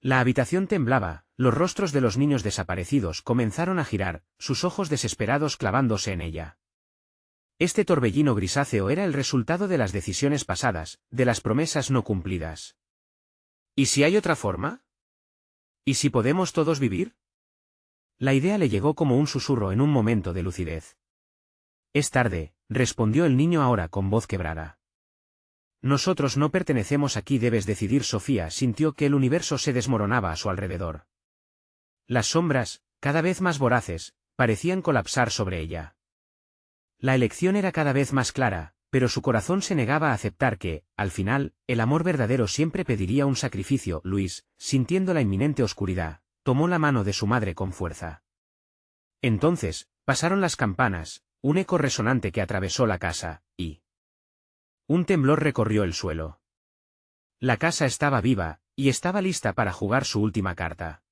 A: La habitación temblaba, los rostros de los niños desaparecidos comenzaron a girar, sus ojos desesperados clavándose en ella. Este torbellino grisáceo era el resultado de las decisiones pasadas, de las promesas no cumplidas. ¿Y si hay otra forma? ¿Y si podemos todos vivir? La idea le llegó como un susurro en un momento de lucidez. «Es tarde», respondió el niño ahora con voz quebrada. «Nosotros no pertenecemos aquí, debes decidir». Sofía sintió que el universo se desmoronaba a su alrededor. Las sombras, cada vez más voraces, parecían colapsar sobre ella. La elección era cada vez más clara, pero su corazón se negaba a aceptar que, al final, el amor verdadero siempre pediría un sacrificio. Luis, sintiendo la inminente oscuridad, tomó la mano de su madre con fuerza. Entonces, pasaron las campanas, un eco resonante que atravesó la casa, y un temblor recorrió el suelo. La casa estaba viva, y estaba lista para jugar su última carta.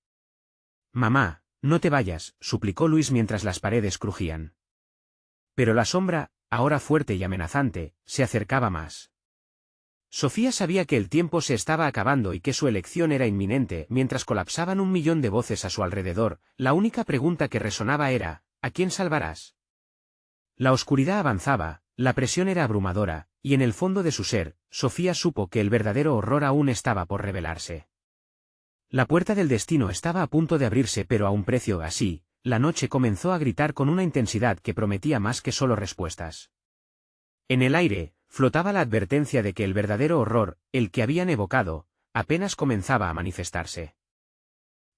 A: «Mamá, no te vayas», suplicó Luis mientras las paredes crujían. Pero la sombra, ahora fuerte y amenazante, se acercaba más. Sofía sabía que el tiempo se estaba acabando y que su elección era inminente. Mientras colapsaban 1.000.000 de voces a su alrededor, la única pregunta que resonaba era: ¿a quién salvarás? La oscuridad avanzaba, la presión era abrumadora, y en el fondo de su ser, Sofía supo que el verdadero horror aún estaba por revelarse. La puerta del destino estaba a punto de abrirse, pero a un precio. Así, la noche comenzó a gritar con una intensidad que prometía más que solo respuestas. En el aire, flotaba la advertencia de que el verdadero horror, el que habían evocado, apenas comenzaba a manifestarse.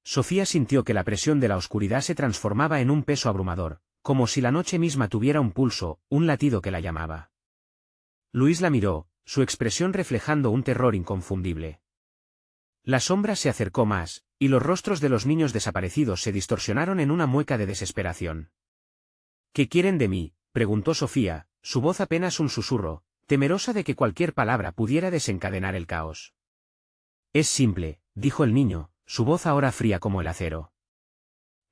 A: Sofía sintió que la presión de la oscuridad se transformaba en un peso abrumador, como si la noche misma tuviera un pulso, un latido que la llamaba. Luis la miró, su expresión reflejando un terror inconfundible. La sombra se acercó más, y los rostros de los niños desaparecidos se distorsionaron en una mueca de desesperación. ¿Qué quieren de mí?, preguntó Sofía, su voz apenas un susurro, temerosa de que cualquier palabra pudiera desencadenar el caos. Es simple, dijo el niño, su voz ahora fría como el acero.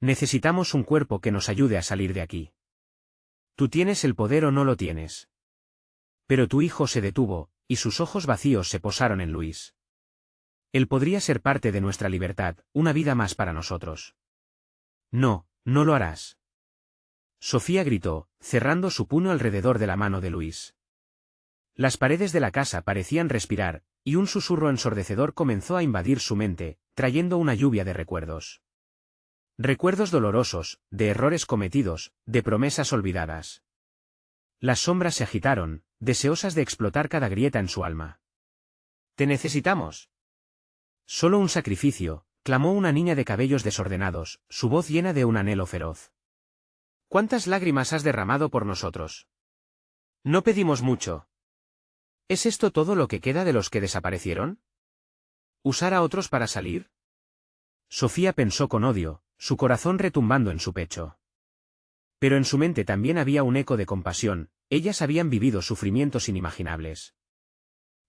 A: Necesitamos un cuerpo que nos ayude a salir de aquí. ¿Tú tienes el poder o no lo tienes? Pero tu hijo se detuvo, y sus ojos vacíos se posaron en Luis. Él podría ser parte de nuestra libertad, una vida más para nosotros. No, no lo harás. Sofía gritó, cerrando su puño alrededor de la mano de Luis. Las paredes de la casa parecían respirar, y un susurro ensordecedor comenzó a invadir su mente, trayendo una lluvia de recuerdos. Recuerdos dolorosos, de errores cometidos, de promesas olvidadas. Las sombras se agitaron, deseosas de explotar cada grieta en su alma. «Te necesitamos». Solo un sacrificio, clamó una niña de cabellos desordenados, su voz llena de un anhelo feroz. ¿Cuántas lágrimas has derramado por nosotros? No pedimos mucho. ¿Es esto todo lo que queda de los que desaparecieron? ¿Usar a otros para salir? Sofía pensó con odio, su corazón retumbando en su pecho. Pero en su mente también había un eco de compasión, ellas habían vivido sufrimientos inimaginables.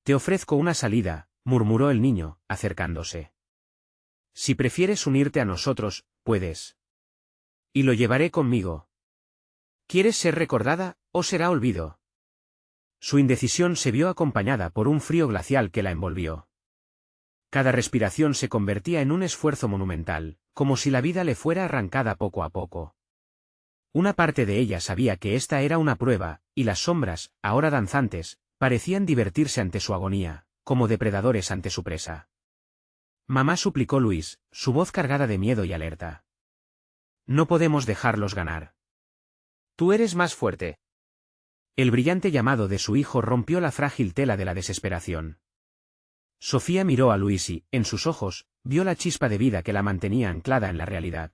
A: Te ofrezco una salida, murmuró el niño, acercándose. Si prefieres unirte a nosotros, puedes. Y lo llevaré conmigo. ¿Quieres ser recordada, o será olvido? Su indecisión se vio acompañada por un frío glacial que la envolvió. Cada respiración se convertía en un esfuerzo monumental, como si la vida le fuera arrancada poco a poco. Una parte de ella sabía que esta era una prueba, y las sombras, ahora danzantes, parecían divertirse ante su agonía, como depredadores ante su presa. Mamá, suplicó Luis, su voz cargada de miedo y alerta. No podemos dejarlos ganar. Tú eres más fuerte. El brillante llamado de su hijo rompió la frágil tela de la desesperación. Sofía miró a Luis y, en sus ojos, vio la chispa de vida que la mantenía anclada en la realidad.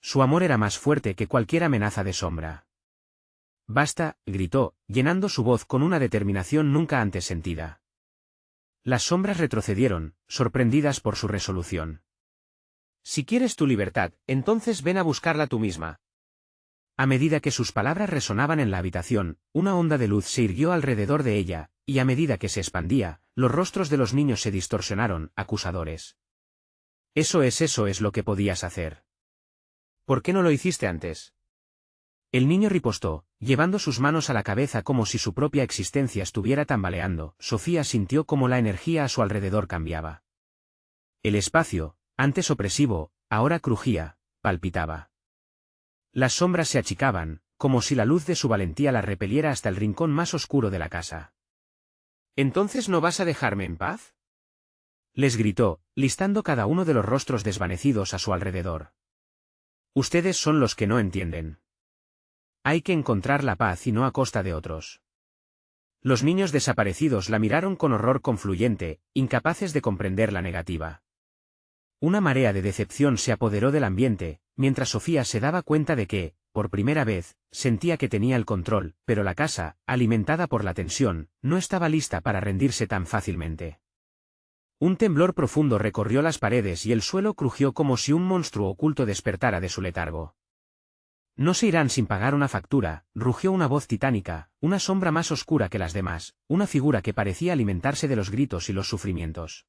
A: Su amor era más fuerte que cualquier amenaza de sombra. Basta, gritó, llenando su voz con una determinación nunca antes sentida. Las sombras retrocedieron, sorprendidas por su resolución. Si quieres tu libertad, entonces ven a buscarla tú misma. A medida que sus palabras resonaban en la habitación, una onda de luz se irguió alrededor de ella, y a medida que se expandía, los rostros de los niños se distorsionaron, acusadores. Eso es lo que podías hacer. ¿Por qué no lo hiciste antes? El niño ripostó, llevando sus manos a la cabeza como si su propia existencia estuviera tambaleando. Sofía sintió como la energía a su alrededor cambiaba. El espacio, antes opresivo, ahora crujía, palpitaba. Las sombras se achicaban, como si la luz de su valentía la repeliera hasta el rincón más oscuro de la casa. ¿Entonces no vas a dejarme en paz? Les gritó, listando cada uno de los rostros desvanecidos a su alrededor. Ustedes son los que no entienden. Hay que encontrar la paz y no a costa de otros. Los niños desaparecidos la miraron con horror confluyente, incapaces de comprender la negativa. Una marea de decepción se apoderó del ambiente, mientras Sofía se daba cuenta de que, por primera vez, sentía que tenía el control, pero la casa, alimentada por la tensión, no estaba lista para rendirse tan fácilmente. Un temblor profundo recorrió las paredes y el suelo crujió como si un monstruo oculto despertara de su letargo. No se irán sin pagar una factura, rugió una voz titánica, una sombra más oscura que las demás, una figura que parecía alimentarse de los gritos y los sufrimientos.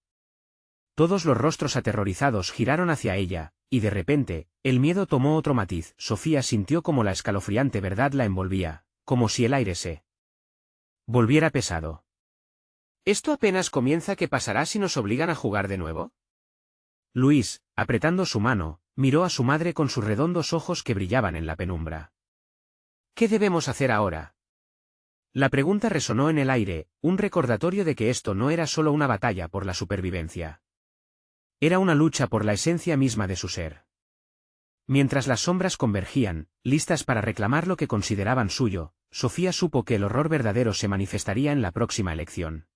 A: Todos los rostros aterrorizados giraron hacia ella, y de repente, el miedo tomó otro matiz. Sofía sintió como la escalofriante verdad la envolvía, como si el aire se volviera pesado. ¿Esto apenas comienza? ¿Qué pasará si nos obligan a jugar de nuevo? Luis, apretando su mano, miró a su madre con sus redondos ojos que brillaban en la penumbra. ¿Qué debemos hacer ahora? La pregunta resonó en el aire, un recordatorio de que esto no era solo una batalla por la supervivencia. Era una lucha por la esencia misma de su ser. Mientras las sombras convergían, listas para reclamar lo que consideraban suyo, Sofía supo que el horror verdadero se manifestaría en la próxima elección.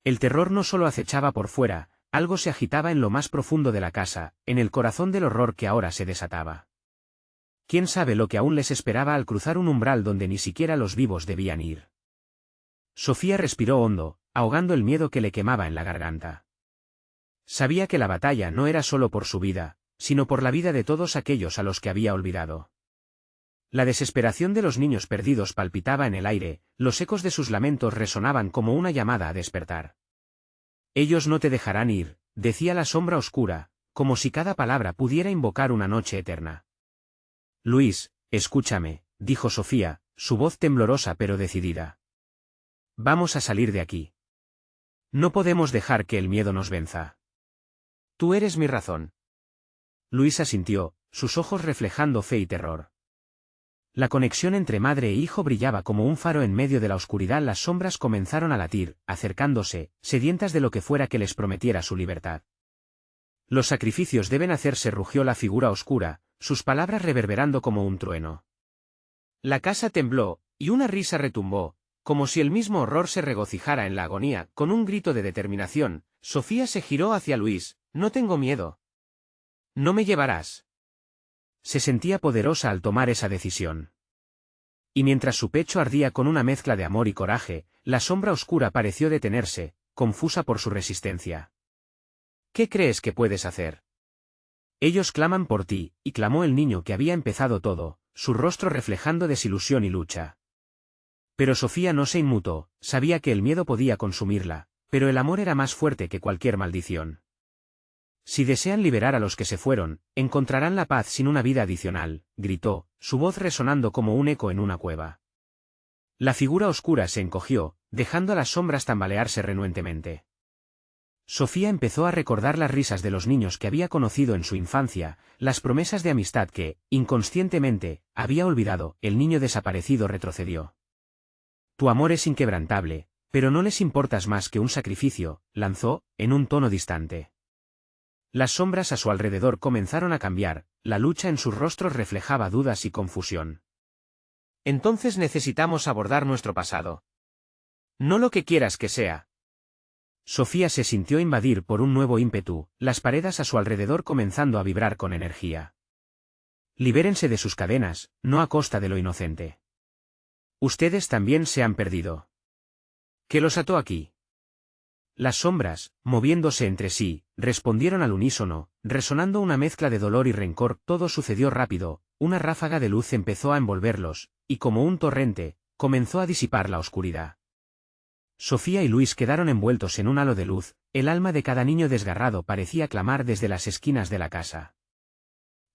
A: El terror no solo acechaba por fuera, algo se agitaba en lo más profundo de la casa, en el corazón del horror que ahora se desataba. ¿Quién sabe lo que aún les esperaba al cruzar un umbral donde ni siquiera los vivos debían ir? Sofía respiró hondo, ahogando el miedo que le quemaba en la garganta. Sabía que la batalla no era solo por su vida, sino por la vida de todos aquellos a los que había olvidado. La desesperación de los niños perdidos palpitaba en el aire, los ecos de sus lamentos resonaban como una llamada a despertar. Ellos no te dejarán ir, decía la sombra oscura, como si cada palabra pudiera invocar una noche eterna. Luis, escúchame, dijo Sofía, su voz temblorosa pero decidida. Vamos a salir de aquí. No podemos dejar que el miedo nos venza. Tú eres mi razón. Luis asintió, sus ojos reflejando fe y terror. La conexión entre madre e hijo brillaba como un faro en medio de la oscuridad. Las sombras comenzaron a latir, acercándose, sedientas de lo que fuera que les prometiera su libertad. Los sacrificios deben hacerse, rugió la figura oscura, sus palabras reverberando como un trueno. La casa tembló, y una risa retumbó, como si el mismo horror se regocijara en la agonía. Con un grito de determinación, Sofía se giró hacia Luis. No tengo miedo. No me llevarás. Se sentía poderosa al tomar esa decisión. Y mientras su pecho ardía con una mezcla de amor y coraje, la sombra oscura pareció detenerse, confusa por su resistencia. ¿Qué crees que puedes hacer? Ellos claman por ti, y clamó el niño que había empezado todo, su rostro reflejando desilusión y lucha. Pero Sofía no se inmutó, sabía que el miedo podía consumirla, pero el amor era más fuerte que cualquier maldición. Si desean liberar a los que se fueron, encontrarán la paz sin una vida adicional, gritó, su voz resonando como un eco en una cueva. La figura oscura se encogió, dejando a las sombras tambalearse renuentemente. Sofía empezó a recordar las risas de los niños que había conocido en su infancia, las promesas de amistad que, inconscientemente, había olvidado. El niño desaparecido retrocedió. Tu amor es inquebrantable, pero no les importas más que un sacrificio, lanzó, en un tono distante. Las sombras a su alrededor comenzaron a cambiar, la lucha en sus rostros reflejaba dudas y confusión. Entonces necesitamos abordar nuestro pasado. No lo que quieras que sea. Sofía se sintió invadir por un nuevo ímpetu, las paredes a su alrededor comenzando a vibrar con energía. Libérense de sus cadenas, no a costa de lo inocente. Ustedes también se han perdido. ¿Qué los ató aquí? Las sombras, moviéndose entre sí, respondieron al unísono, resonando una mezcla de dolor y rencor. Todo sucedió rápido, una ráfaga de luz empezó a envolverlos, y como un torrente, comenzó a disipar la oscuridad. Sofía y Luis quedaron envueltos en un halo de luz, el alma de cada niño desgarrado parecía clamar desde las esquinas de la casa.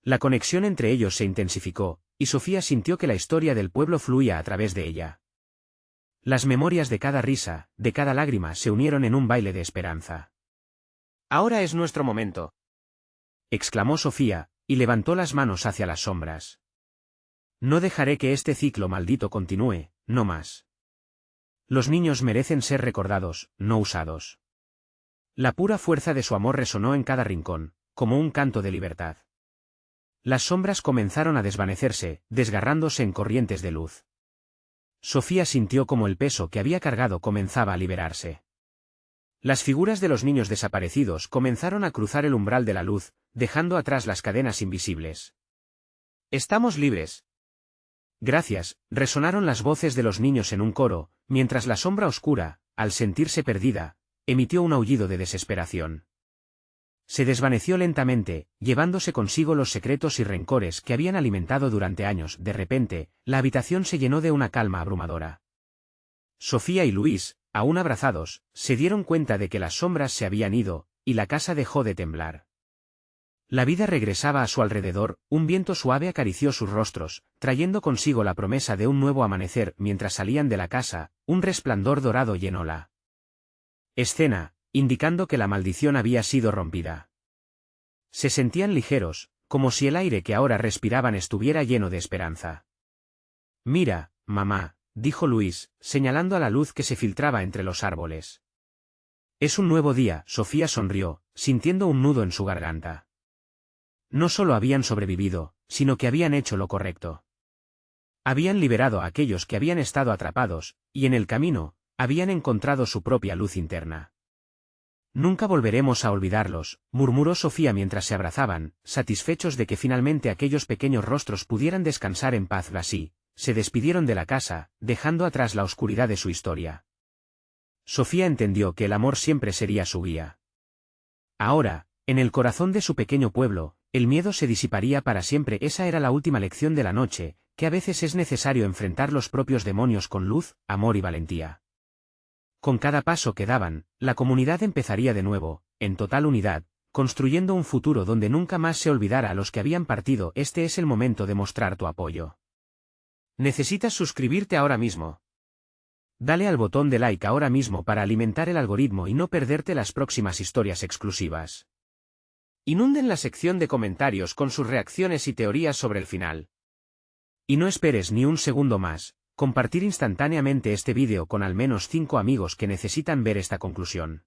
A: La conexión entre ellos se intensificó, y Sofía sintió que la historia del pueblo fluía a través de ella. Las memorias de cada risa, de cada lágrima se unieron en un baile de esperanza. Ahora es nuestro momento, exclamó Sofía, y levantó las manos hacia las sombras. No dejaré que este ciclo maldito continúe, no más. Los niños merecen ser recordados, no usados. La pura fuerza de su amor resonó en cada rincón, como un canto de libertad. Las sombras comenzaron a desvanecerse, desgarrándose en corrientes de luz. Sofía sintió como el peso que había cargado comenzaba a liberarse. Las figuras de los niños desaparecidos comenzaron a cruzar el umbral de la luz, dejando atrás las cadenas invisibles. Estamos libres. Gracias, resonaron las voces de los niños en un coro, mientras la sombra oscura, al sentirse perdida, emitió un aullido de desesperación. Se desvaneció lentamente, llevándose consigo los secretos y rencores que habían alimentado durante años. De repente, la habitación se llenó de una calma abrumadora. Sofía y Luis, aún abrazados, se dieron cuenta de que las sombras se habían ido, y la casa dejó de temblar. La vida regresaba a su alrededor, un viento suave acarició sus rostros, trayendo consigo la promesa de un nuevo amanecer. Mientras salían de la casa, un resplandor dorado llenó la escena, indicando que la maldición había sido rompida. Se sentían ligeros, como si el aire que ahora respiraban estuviera lleno de esperanza. Mira, mamá, dijo Luis, señalando a la luz que se filtraba entre los árboles. Es un nuevo día. Sofía sonrió, sintiendo un nudo en su garganta. No solo habían sobrevivido, sino que habían hecho lo correcto. Habían liberado a aquellos que habían estado atrapados, y en el camino, habían encontrado su propia luz interna. Nunca volveremos a olvidarlos, murmuró Sofía mientras se abrazaban, satisfechos de que finalmente aquellos pequeños rostros pudieran descansar en paz. Así, se despidieron de la casa, dejando atrás la oscuridad de su historia. Sofía entendió que el amor siempre sería su guía. Ahora, en el corazón de su pequeño pueblo, el miedo se disiparía para siempre. Esa era la última lección de la noche, que a veces es necesario enfrentar los propios demonios con luz, amor y valentía. Con cada paso que daban, la comunidad empezaría de nuevo, en total unidad, construyendo un futuro donde nunca más se olvidara a los que habían partido. Este es el momento de mostrar tu apoyo. Necesitas suscribirte ahora mismo. Dale al botón de like ahora mismo para alimentar el algoritmo y no perderte las próximas historias exclusivas. Inunden la sección de comentarios con sus reacciones y teorías sobre el final. Y no esperes ni un segundo más. Compartir instantáneamente este vídeo con al menos 5 amigos que necesitan ver esta conclusión.